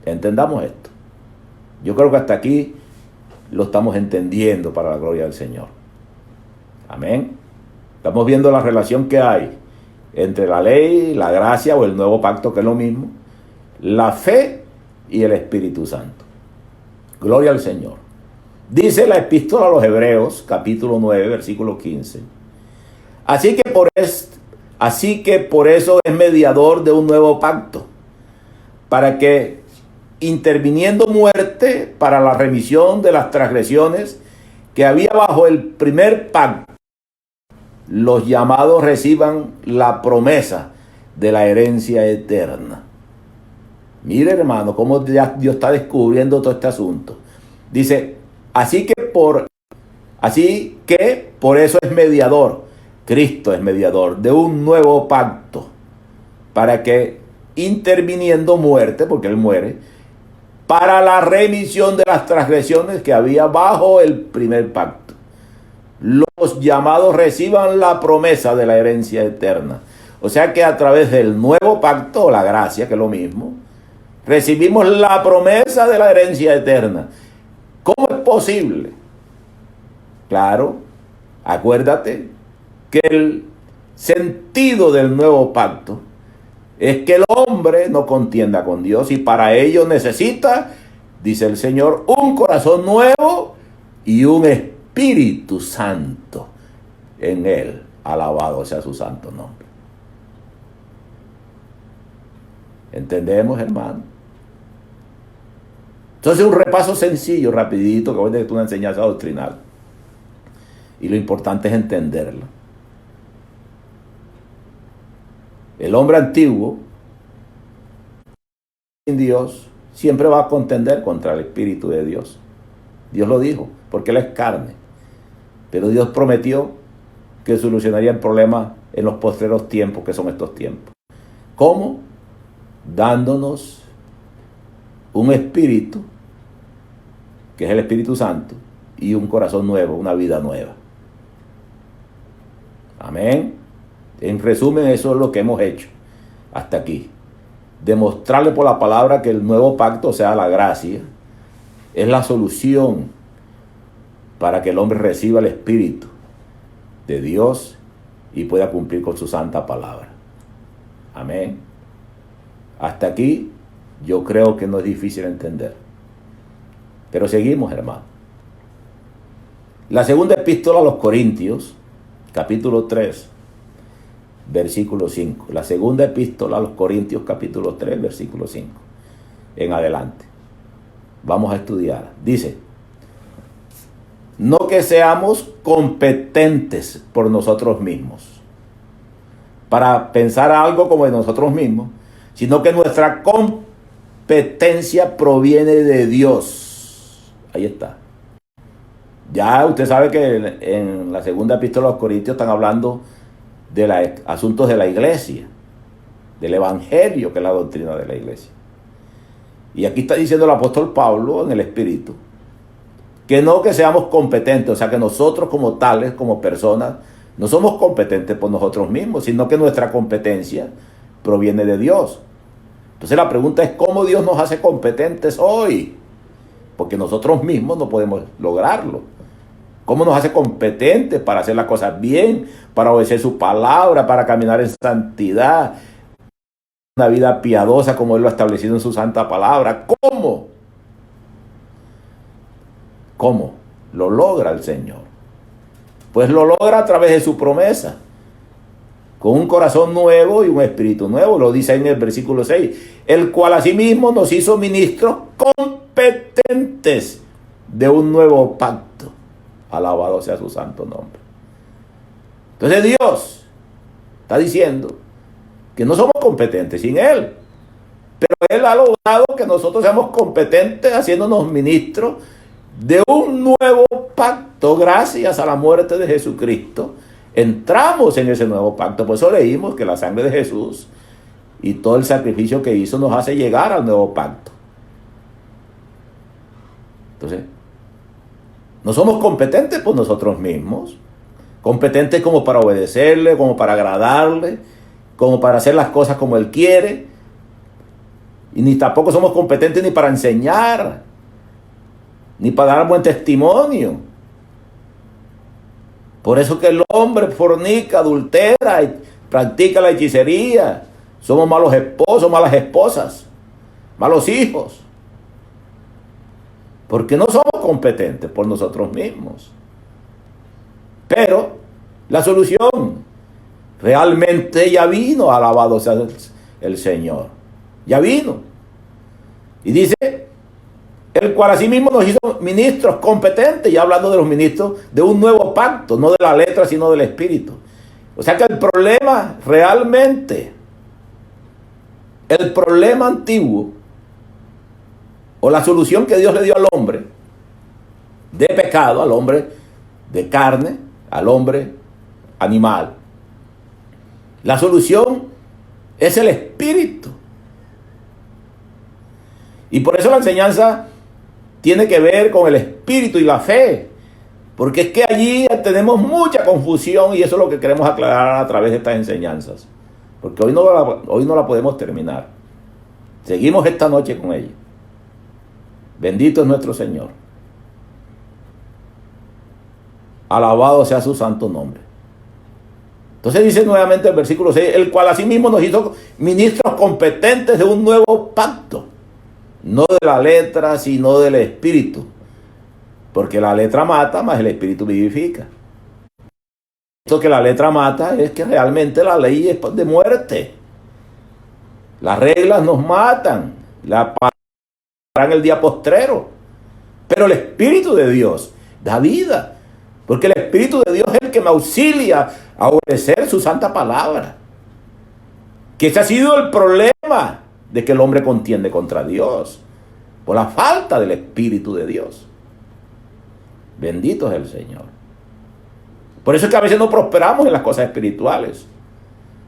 Entendamos esto. Yo creo que hasta aquí lo estamos entendiendo, para la gloria del Señor. Amén. Estamos viendo la relación que hay entre la ley, la gracia o el nuevo pacto, que es lo mismo, la fe y el Espíritu Santo. Gloria al Señor. Dice la epístola a los Hebreos, capítulo 9, versículo 15. Así que por eso es mediador de un nuevo pacto, para que, interviniendo muerte para la remisión de las transgresiones que había bajo el primer pacto, los llamados reciban la promesa de la herencia eterna. Mire, hermano, cómo Dios está descubriendo todo este asunto. Dice: así que por eso es mediador, Cristo es mediador de un nuevo pacto, para que, interviniendo muerte, porque Él muere, para la remisión de las transgresiones que había bajo el primer pacto, los llamados reciban la promesa de la herencia eterna. O sea que a través del nuevo pacto, la gracia, que es lo mismo, recibimos la promesa de la herencia eterna. ¿Cómo es posible? Claro, acuérdate que el sentido del nuevo pacto es que el hombre no contienda con Dios, y para ello necesita, dice el Señor, un corazón nuevo y un Espíritu Santo en él. Alabado sea su santo nombre. ¿Entendemos, hermano? Entonces, un repaso sencillo, rapidito, que hoy es una enseñanza doctrinal, y lo importante es entenderla. El hombre antiguo, sin Dios, siempre va a contender contra el Espíritu de Dios. Dios lo dijo, porque Él es carne. Pero Dios prometió que solucionaría el problema en los postreros tiempos, que son estos tiempos. ¿Cómo? Dándonos un espíritu, que es el Espíritu Santo, y un corazón nuevo, una vida nueva. Amén. En resumen, eso es lo que hemos hecho hasta aquí. Demostrarle por la palabra que el nuevo pacto, o sea, la gracia, es la solución para que el hombre reciba el Espíritu de Dios y pueda cumplir con su santa palabra. Amén. Hasta aquí yo creo que no es difícil entender. Pero seguimos, hermano. La segunda epístola a los Corintios, capítulo 3, versículo 5. La segunda epístola a los Corintios, capítulo 3, versículo 5. En adelante. Vamos a estudiar. Dice: no que seamos competentes por nosotros mismos, para pensar algo como de nosotros mismos, sino que nuestra competencia proviene de Dios. Ahí está. Ya usted sabe que en la segunda epístola a los Corintios están hablando de asuntos de la iglesia, del evangelio, que es la doctrina de la iglesia. Y aquí está diciendo el apóstol Pablo en el Espíritu que no que seamos competentes, o sea que nosotros como tales, como personas, no somos competentes por nosotros mismos, sino que nuestra competencia proviene de Dios. Entonces la pregunta es: ¿cómo Dios nos hace competentes hoy? Porque nosotros mismos no podemos lograrlo. ¿Cómo nos hace competentes para hacer las cosas bien, para obedecer su palabra, para caminar en santidad, una vida piadosa como Él lo ha establecido en su santa palabra? ¿Cómo? ¿Cómo lo logra el Señor? Pues lo logra a través de su promesa, con un corazón nuevo y un espíritu nuevo. Lo dice en el versículo 6, el cual asimismo nos hizo ministros competentes de un nuevo pacto. Alabado sea su santo nombre. Entonces Dios está diciendo que no somos competentes sin Él. Pero Él ha logrado que nosotros seamos competentes haciéndonos ministros de un nuevo pacto. Gracias a la muerte de Jesucristo, entramos en ese nuevo pacto. Por eso leímos que la sangre de Jesús y todo el sacrificio que hizo nos hace llegar al nuevo pacto. Entonces, no somos competentes por nosotros mismos. Competentes como para obedecerle, como para agradarle, como para hacer las cosas como Él quiere. Y ni tampoco somos competentes ni para enseñar, ni para dar buen testimonio. Por eso que el hombre fornica, adultera y practica la hechicería. Somos malos esposos, malas esposas, malos hijos. Porque no somos competentes por nosotros mismos. Pero la solución realmente ya vino, alabado sea el Señor. Ya vino. Y dice, el cual asimismo nos hizo ministros competentes, ya hablando de los ministros de un nuevo pacto, no de la letra, sino del espíritu. O sea que el problema realmente, el problema antiguo, o la solución que Dios le dio al hombre de pecado, al hombre de carne, al hombre animal, la solución es el espíritu. Y por eso la enseñanza tiene que ver con el espíritu y la fe. Porque es que allí tenemos mucha confusión y eso es lo que queremos aclarar a través de estas enseñanzas. Porque hoy no la podemos terminar. Seguimos esta noche con ella. Bendito es nuestro Señor. Alabado sea su santo nombre. Entonces dice nuevamente el versículo 6, el cual asimismo nos hizo ministros competentes de un nuevo pacto. No de la letra, sino del espíritu. Porque la letra mata, mas el espíritu vivifica. Esto que la letra mata es que realmente la ley es de muerte. Las reglas nos matan. La pagarán el día postrero. Pero el espíritu de Dios da vida. Porque el espíritu de Dios es el que me auxilia a obedecer su santa palabra. Que ese ha sido el problema de que el hombre contiende contra Dios, por la falta del Espíritu de Dios. Bendito es el Señor. Por eso es que a veces no prosperamos en las cosas espirituales,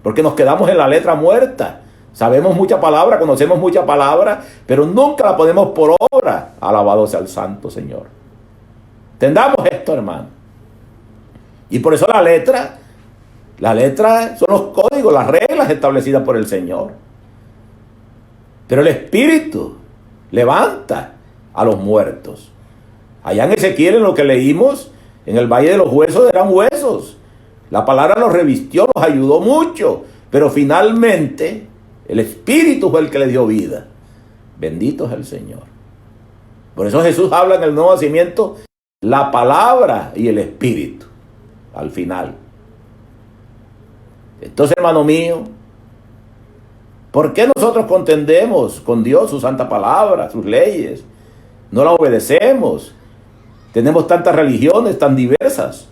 porque nos quedamos en la letra muerta. Sabemos mucha palabra, conocemos mucha palabra, pero nunca la ponemos por obra. Alabado sea el santo Señor. Entendamos esto, hermano. Y por eso la letra son los códigos, las reglas establecidas por el Señor. Pero el Espíritu levanta a los muertos. Allá en Ezequiel, en lo que leímos, en el valle de los huesos eran huesos. La palabra los revistió, los ayudó mucho. Pero finalmente, el Espíritu fue el que le dio vida. Bendito es el Señor. Por eso Jesús habla en el nuevo nacimiento, la palabra y el Espíritu. Al final. Entonces, hermano mío, ¿por qué nosotros contendemos con Dios, su santa palabra, sus leyes? No la obedecemos. Tenemos tantas religiones tan diversas.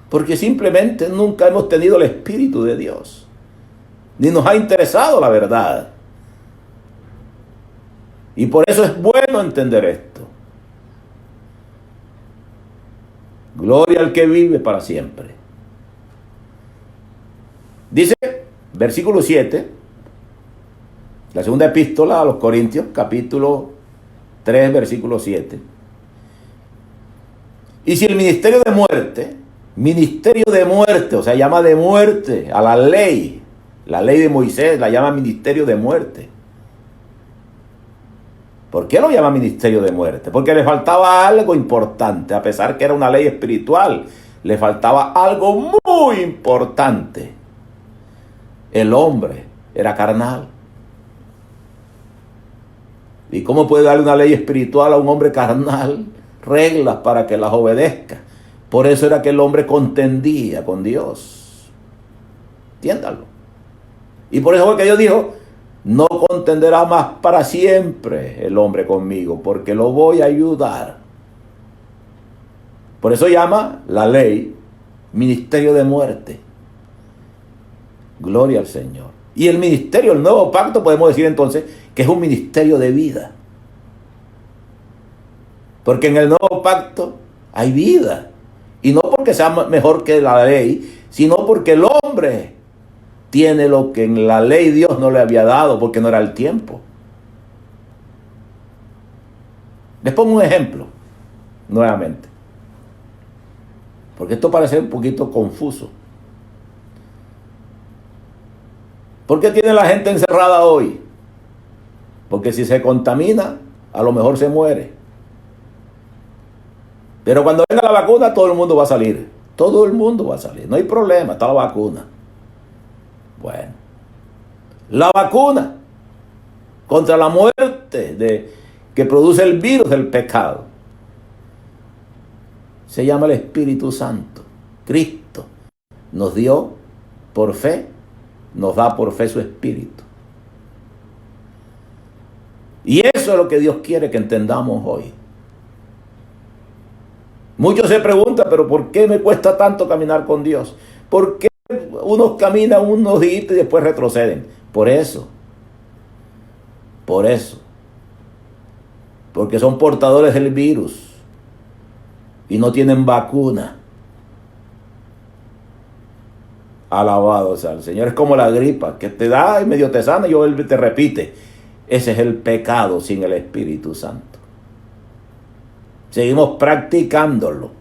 Porque simplemente nunca hemos tenido el Espíritu de Dios. Ni nos ha interesado la verdad. Y por eso es bueno entender esto. Gloria al que vive para siempre. Dice, versículo 7, la segunda epístola a los Corintios, capítulo 3, versículo 7. Y si el ministerio de muerte, o sea, llama de muerte a la ley de Moisés la llama ministerio de muerte. ¿Por qué lo llama ministerio de muerte? Porque le faltaba algo importante, a pesar que era una ley espiritual, le faltaba algo muy importante. El hombre era carnal. ¿Y cómo puede darle una ley espiritual a un hombre carnal? Reglas para que las obedezca. Por eso era que el hombre contendía con Dios. Entiéndalo. Y por eso fue que Dios dijo, No contenderá más para siempre el hombre conmigo, porque lo voy a ayudar. Por eso llama la ley ministerio de muerte. Gloria al Señor. Y el ministerio, el nuevo pacto, podemos decir entonces que es un ministerio de vida. Porque en el nuevo pacto hay vida. Y no porque sea mejor que la ley, sino porque el hombre tiene lo que en la ley Dios no le había dado, porque no era el tiempo. Les pongo un ejemplo, nuevamente. Porque esto parece un poquito confuso. ¿Por qué tiene la gente encerrada hoy? Porque si se contamina, a lo mejor se muere. Pero cuando venga la vacuna, todo el mundo va a salir. Todo el mundo va a salir. No hay problema, está la vacuna. Bueno, la vacuna contra la muerte que produce el virus del pecado se llama el Espíritu Santo. Cristo nos dio por fe, nos da por fe su Espíritu. Y eso es lo que Dios quiere que entendamos hoy. Muchos se preguntan, pero ¿por qué me cuesta tanto caminar con Dios? ¿Por qué unos caminan unos días y después retroceden? Por eso. Por eso. Porque son portadores del virus y no tienen vacuna. Alabado sea el Señor. Es como la gripa, que te da y medio te sana y luego te repite. Ese es el pecado sin el Espíritu Santo. Seguimos practicándolo.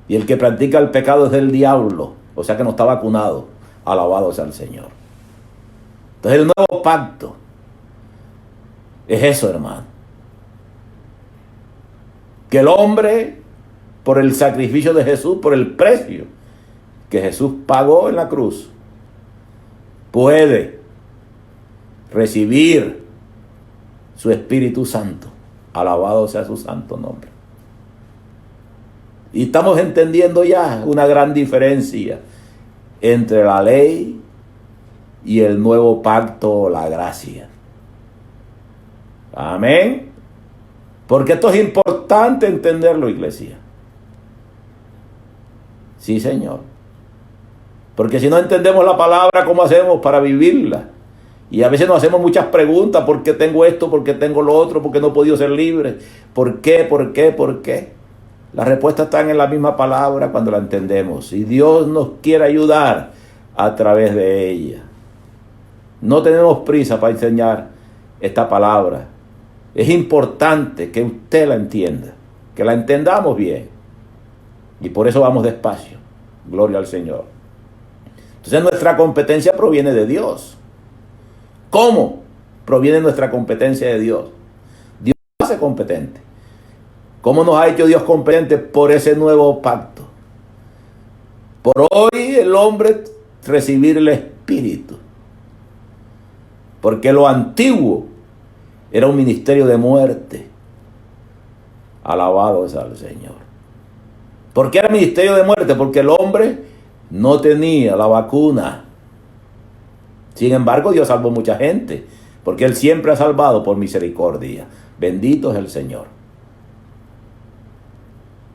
Y el que practica el pecado es del diablo. O sea que no está vacunado. Alabado sea el Señor. Entonces el nuevo pacto es eso, hermano. Que el hombre, por el sacrificio de Jesús, por el precio que Jesús pagó en la cruz, puede recibir su Espíritu Santo. Alabado sea su santo nombre. Y estamos entendiendo ya una gran diferencia entre la ley y el nuevo pacto, la gracia. Amén. Porque esto es importante entenderlo, iglesia. Sí, Señor. Porque si no entendemos la palabra, ¿cómo hacemos para vivirla? Y a veces nos hacemos muchas preguntas. ¿Por qué tengo esto? ¿Por qué tengo lo otro? ¿Por qué no he podido ser libre? ¿Por qué? ¿Por qué? ¿Por qué? Las respuestas están en la misma palabra cuando la entendemos. Y Dios nos quiere ayudar a través de ella. No tenemos prisa para enseñar esta palabra. Es importante que usted la entienda. Que la entendamos bien. Y por eso vamos despacio. Gloria al Señor. Entonces nuestra competencia proviene de Dios. ¿Cómo proviene nuestra competencia de Dios? Dios nos hace competente. ¿Cómo nos ha hecho Dios competente? Por ese nuevo pacto. Por hoy el hombre recibir el Espíritu. Porque lo antiguo era un ministerio de muerte. Alabado sea el Señor. ¿Por qué era ministerio de muerte? Porque el hombre no tenía la vacuna. Sin embargo, Dios salvó mucha gente, porque Él siempre ha salvado por misericordia. Bendito es el Señor.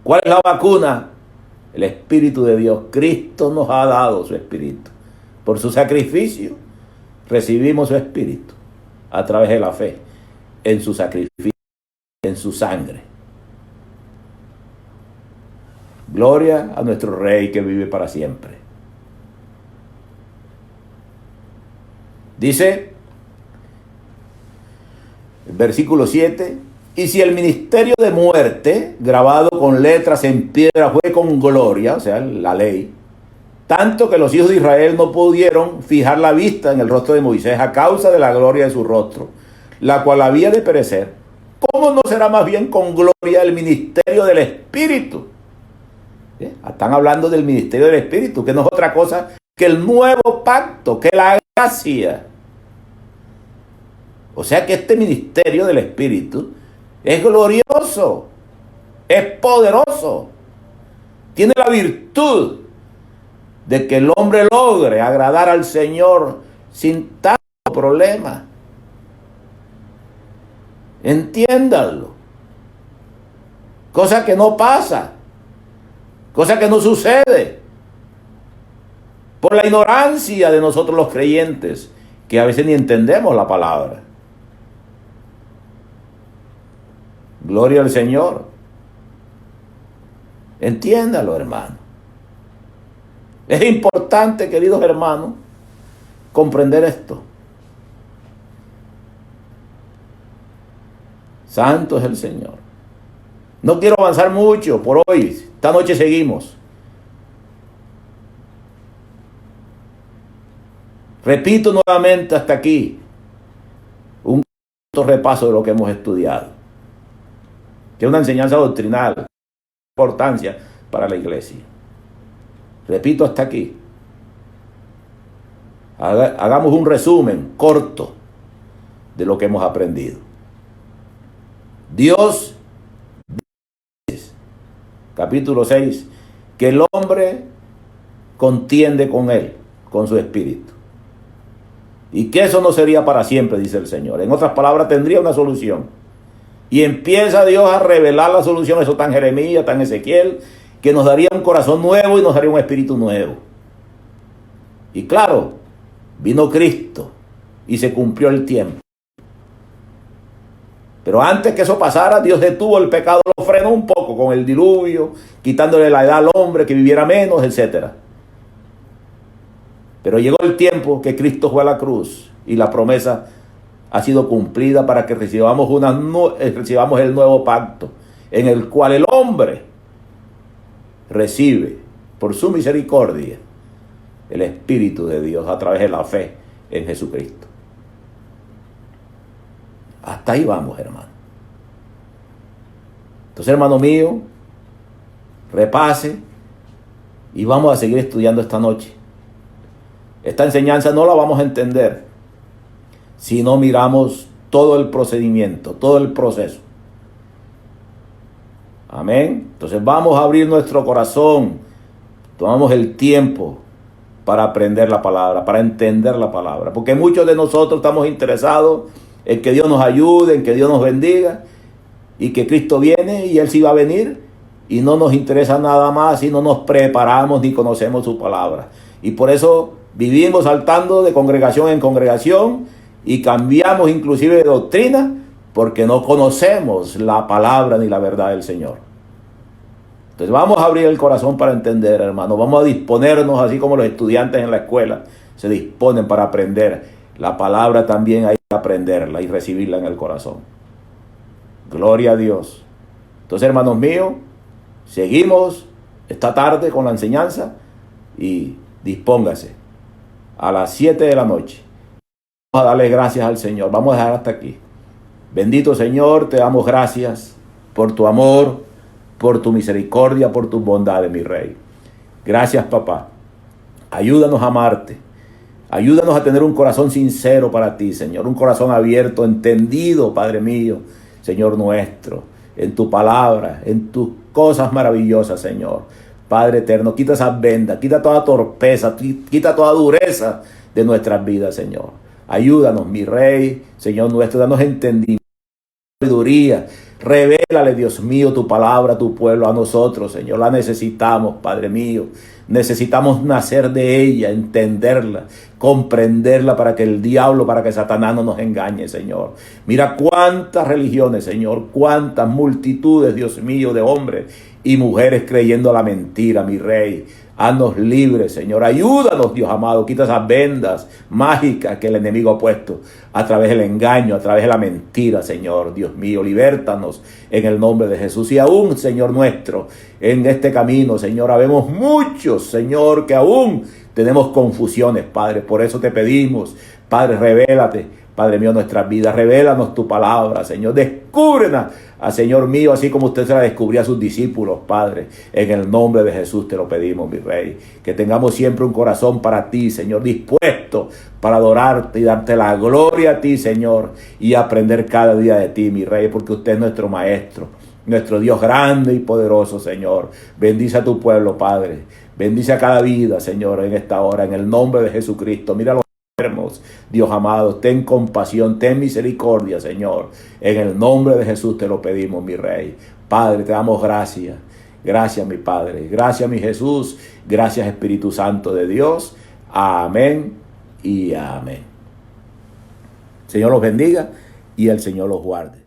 ¿Cuál es la vacuna? El Espíritu de Dios. Cristo nos ha dado su Espíritu. Por su sacrificio recibimos su Espíritu a través de la fe en su sacrificio, en su sangre. Gloria a nuestro Rey que vive para siempre. Dice el versículo 7, y si el ministerio de muerte, grabado con letras en piedra, fue con gloria, o sea, la ley, tanto que los hijos de Israel no pudieron fijar la vista en el rostro de Moisés a causa de la gloria de su rostro, la cual había de perecer, ¿cómo no será más bien con gloria el ministerio del Espíritu? Están hablando del ministerio del Espíritu, que no es otra cosa que el nuevo pacto, que la gracia. O sea que este ministerio del Espíritu es glorioso, es poderoso, tiene la virtud de que el hombre logre agradar al Señor sin tanto problema. Entiéndanlo. Cosa que no pasa. Cosa que no sucede. Por la ignorancia de nosotros los creyentes, que a veces ni entendemos la palabra. Gloria al Señor. Entiéndalo, hermano. Es importante, queridos hermanos, comprender esto. Santo es el Señor. No quiero avanzar mucho por hoy. Esta noche seguimos. Repito nuevamente hasta aquí un repaso de lo que hemos estudiado, que es una enseñanza doctrinal de importancia para la iglesia. Repito hasta aquí. Hagamos un resumen corto de lo que hemos aprendido. Dios dice, capítulo 6, que el hombre contiende con él, con su espíritu. Y que eso no sería para siempre, dice el Señor. En otras palabras, tendría una solución. Y empieza Dios a revelar la solución. Eso está en Jeremías, está en Ezequiel, que nos daría un corazón nuevo y nos daría un espíritu nuevo. Y claro, vino Cristo y se cumplió el tiempo. Pero antes que eso pasara, Dios detuvo el pecado, lo frenó un poco con el diluvio, quitándole la edad al hombre, que viviera menos, etc. Pero llegó el tiempo que Cristo fue a la cruz y la promesa ha sido cumplida para que recibamos el nuevo pacto, en el cual el hombre recibe por su misericordia el Espíritu de Dios a través de la fe en Jesucristo. Hasta ahí vamos, hermano. Entonces, hermano mío, repase y vamos a seguir estudiando esta noche. Esta enseñanza no la vamos a entender si no miramos todo el procedimiento, todo el proceso. Amén. Entonces vamos a abrir nuestro corazón. Tomamos el tiempo para aprender la palabra, para entender la palabra. Porque muchos de nosotros estamos interesados en que Dios nos ayude, en que Dios nos bendiga, y que Cristo viene y Él sí va a venir, y no nos interesa nada más si no nos preparamos ni conocemos su palabra. Y por eso vivimos saltando de congregación en congregación y cambiamos inclusive de doctrina porque no conocemos la palabra ni la verdad del Señor. Entonces vamos a abrir el corazón para entender, hermano. Vamos a disponernos, así como los estudiantes en la escuela se disponen para aprender. La palabra también hay que aprenderla y recibirla en el corazón. Gloria a Dios. Entonces, hermanos míos, seguimos esta tarde con la enseñanza y dispóngase. A las 7 de la noche. Vamos a darle gracias al Señor. Vamos a dejar hasta aquí. Bendito Señor, te damos gracias por tu amor, por tu misericordia, por tus bondades, mi Rey. Gracias, papá. Ayúdanos a amarte. Ayúdanos a tener un corazón sincero para ti, Señor. Un corazón abierto, entendido, Padre mío, Señor nuestro, en tu palabra, en tus cosas maravillosas, Señor. Padre eterno, quita esas vendas, quita toda torpeza, quita toda dureza de nuestras vidas, Señor. Ayúdanos, mi Rey, Señor nuestro, danos entendimiento, sabiduría. Revélale, Dios mío, tu palabra a tu pueblo, a nosotros, Señor. La necesitamos, Padre mío. Necesitamos nacer de ella, entenderla, comprenderla para que el diablo, para que Satanás no nos engañe, Señor. Mira cuántas religiones, Señor, cuántas multitudes, Dios mío, de hombres y mujeres creyendo la mentira, mi Rey. Haznos libres, Señor. Ayúdanos, Dios amado. Quita esas vendas mágicas que el enemigo ha puesto a través del engaño, a través de la mentira, Señor. Dios mío, libértanos en el nombre de Jesús. Y aún, Señor nuestro, en este camino, Señor, habemos muchos, Señor, que aún tenemos confusiones, Padre. Por eso te pedimos, Padre, revélate, Padre mío, nuestras vidas. Revélanos tu palabra, Señor. Descúbrenos, Señor mío, así como usted se la descubrió a sus discípulos, Padre. En el nombre de Jesús te lo pedimos, mi Rey. Que tengamos siempre un corazón para ti, Señor, dispuesto para adorarte y darte la gloria a ti, Señor, y aprender cada día de ti, mi Rey, porque usted es nuestro Maestro, nuestro Dios grande y poderoso, Señor. Bendice a tu pueblo, Padre. Bendice a cada vida, Señor, en esta hora, en el nombre de Jesucristo. Mira los enfermos Dios amado, ten compasión, ten misericordia, Señor. En el nombre de Jesús te lo pedimos, mi Rey. Padre, te damos gracias. Gracias, mi Padre. Gracias, mi Jesús. Gracias, Espíritu Santo de Dios. Amén y amén. Señor los bendiga y el Señor los guarde.